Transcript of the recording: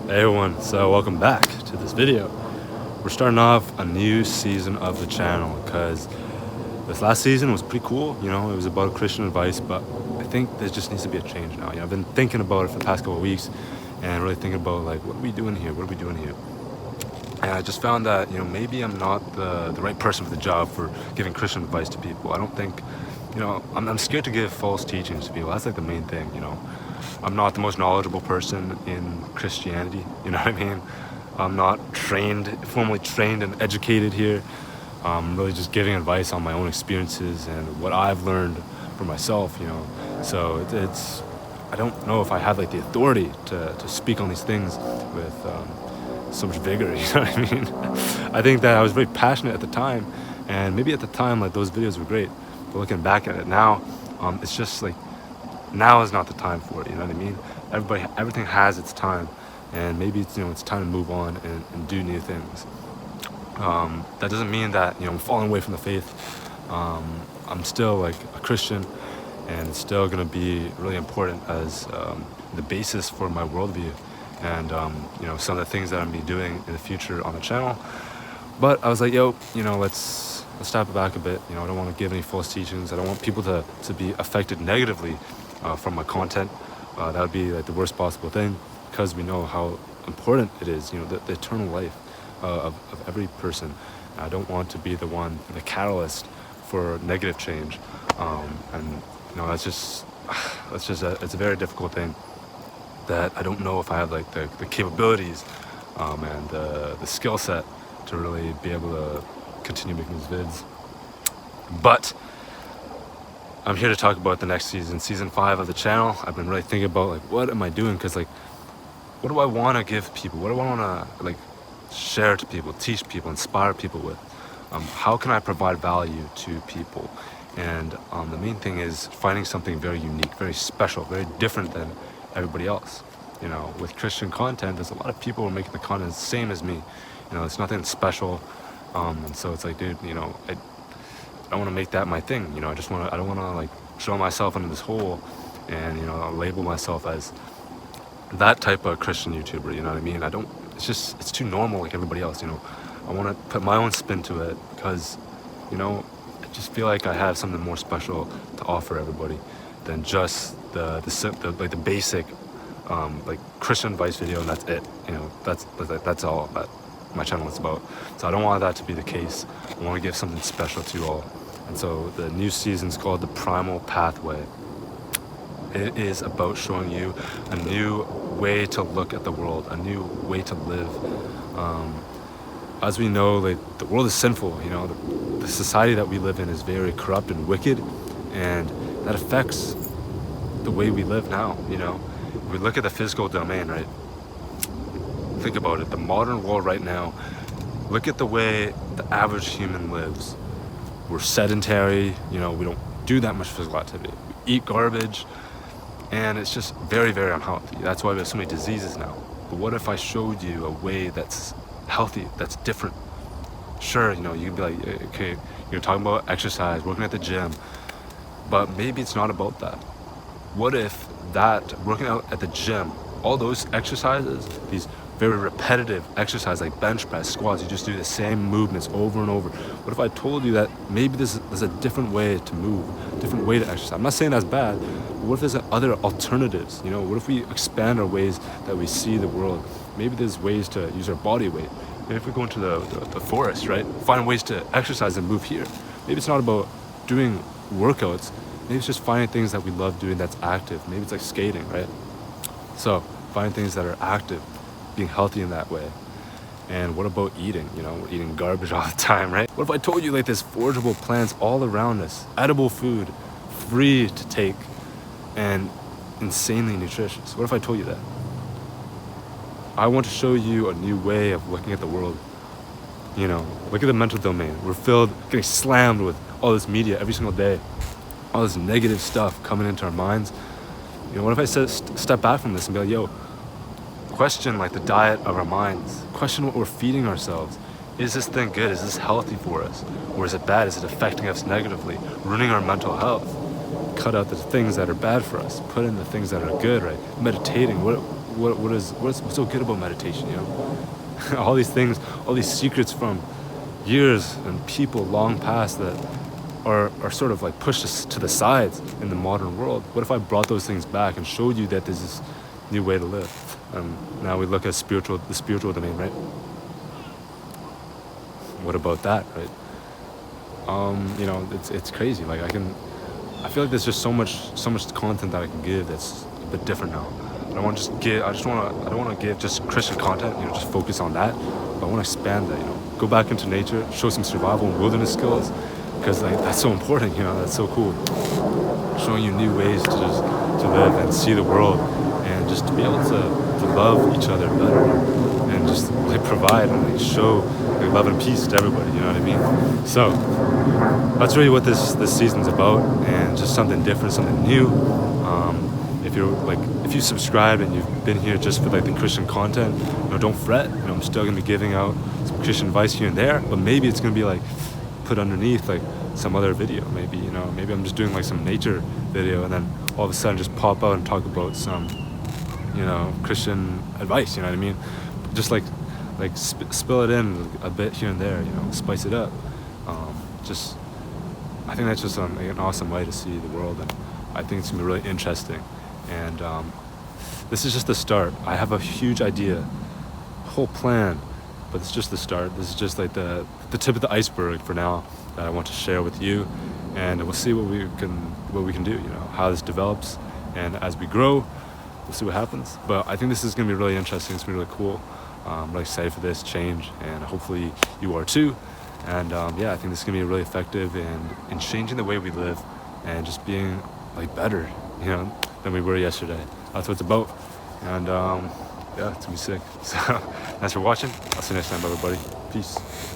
Hey everyone, so welcome back to this video. We're starting off a new season of the channel because this last season was pretty cool, it was about Christian advice, but I think there just needs to be a change now. I've been thinking about it for the past couple of weeks and really thinking about like, what are we doing here? And I just found that, maybe I'm not the right person for the job for giving Christian advice to people. I don't think, I'm scared to give false teachings to people. That's like the main thing, I'm not the most knowledgeable person in Christianity, you know what I mean? I'm not formally trained and educated here. I'm really just giving advice on my own experiences and what I've learned for myself, So I don't know if I have like the authority to speak on these things with so much vigor, you know what I mean? I think that I was very passionate at the time, and maybe at the time like those videos were great, but looking back at it now, it's just like, now is not the time for it, you know what I mean? Everything has its time, and maybe it's, it's time to move on and do new things. That doesn't mean that, I'm falling away from the faith. I'm still like a Christian, and it's still going to be really important as the basis for my worldview and, some of the things that I'm going to be doing in the future on the channel. But I was like, let's step back a bit. I don't want to give any false teachings. I don't want people to be affected negatively from my content. That would be like the worst possible thing, because we know how important it is, the eternal life of every person. I don't want to be the catalyst for negative change. And that's just it's a very difficult thing that I don't know if I have like the capabilities and the skill set to really be able to continue making these vids. But I'm here to talk about the next season 5 of the channel. I've been really thinking about like, what am I doing? Because like, what do I want to give people? What do I want to like share to people, teach people, inspire people with? How can I provide value to people? And the main thing is finding something very unique, very special, very different than everybody else. With Christian content, there's a lot of people who are making the content the same as me. It's nothing special. And so it's like, dude, I want to make that my thing. I don't want to like show myself into this hole and, label myself as that type of Christian YouTuber, you know what I mean? It's too normal like everybody else, I want to put my own spin to it because, I just feel like I have something more special to offer everybody than just the basic, like Christian advice video, and that's it. That's all that my channel is about. So I don't want that to be the case. I want to give something special to you all. And so the new season is called the Primal Pathway. It is about showing you a new way to look at the world, a new way to live. As we know, like, the world is sinful. The society that we live in is very corrupt and wicked, and that affects the way we live now. If we look at the physical domain, right? Think about it. The modern world right now, look at the way the average human lives. We're sedentary, we don't do that much physical activity. We eat garbage, and it's just very, very unhealthy. That's why we have so many diseases now. But what if I showed you a way that's healthy, that's different? Sure, you can be like, okay, you're talking about exercise, working at the gym, but maybe it's not about that. What if that working out at the gym, all those exercises, these very repetitive exercises like bench press, squats, you just do the same movements over and over. What if I told you that maybe there's a different way to move, different way to exercise? I'm not saying that's bad, but what if there's other alternatives? What if we expand our ways that we see the world? Maybe there's ways to use our body weight. Maybe if we go into the forest, right? Find ways to exercise and move here. Maybe it's not about doing workouts. Maybe it's just finding things that we love doing that's active. Maybe it's like skating, right? So finding things that are active, being healthy in that way. And what about eating? We're eating garbage all the time, right? What if I told you like there's forageable plants all around us, edible food, free to take, and insanely nutritious? What if I told you that? I want to show you a new way of looking at the world. Look at the mental domain. We're getting slammed with all this media every single day, all this negative stuff coming into our minds. What if I step back from this and be like, yo, question like the diet of our minds, question what we're feeding ourselves. Is this thing good? Is this healthy for us? Or is it bad? Is it affecting us negatively, ruining our mental health? Cut out the things that are bad for us, put in the things that are good, right? Meditating, what's so good about meditation, you know? All these things, all these secrets from years and people long past that are sort of like pushed us to the sides in the modern world. What if I brought those things back and showed you that there's this new way to live? Now we look at the spiritual domain, right? What about that, right? You know, it's crazy. Like I feel like there's just so much content that I can give that's a bit different now. I don't want to give just Christian content, you know, just focus on that. But I want to expand that, you know, go back into nature, show some survival and wilderness skills, because like that's so important, you know, that's so cool. Showing you new ways to live and see the world, and just to be able to love each other better, and just like provide and like show like love and peace to everybody, you know what I mean? So that's really what this season's about, and just something different, something new. If you subscribe and you've been here just for like the Christian content, you know, don't fret. You know, I'm still gonna be giving out some Christian advice here and there, but maybe it's gonna be like put underneath like some other video. Maybe, you know, maybe I'm just doing like some nature video, and then all of a sudden just pop out and talk about some, you know, Christian advice. You know what I mean? Just like spill it in a bit here and there. You know, spice it up. I think that's just an awesome way to see the world, and I think it's gonna be really interesting. And this is just the start. I have a huge idea, whole plan, but it's just the start. This is just like the tip of the iceberg for now that I want to share with you, and we'll see what we can do. You know, how this develops, and as we grow, we'll see what happens. But I think this is gonna be really interesting. It's gonna be really cool. I'm really excited for this change, and hopefully you are too. And yeah, I think this is gonna be really effective in changing the way we live, and just being like better, you know, than we were yesterday. That's what it's about. And yeah, it's gonna be sick. So thanks for watching. I'll see you next time, everybody. Peace.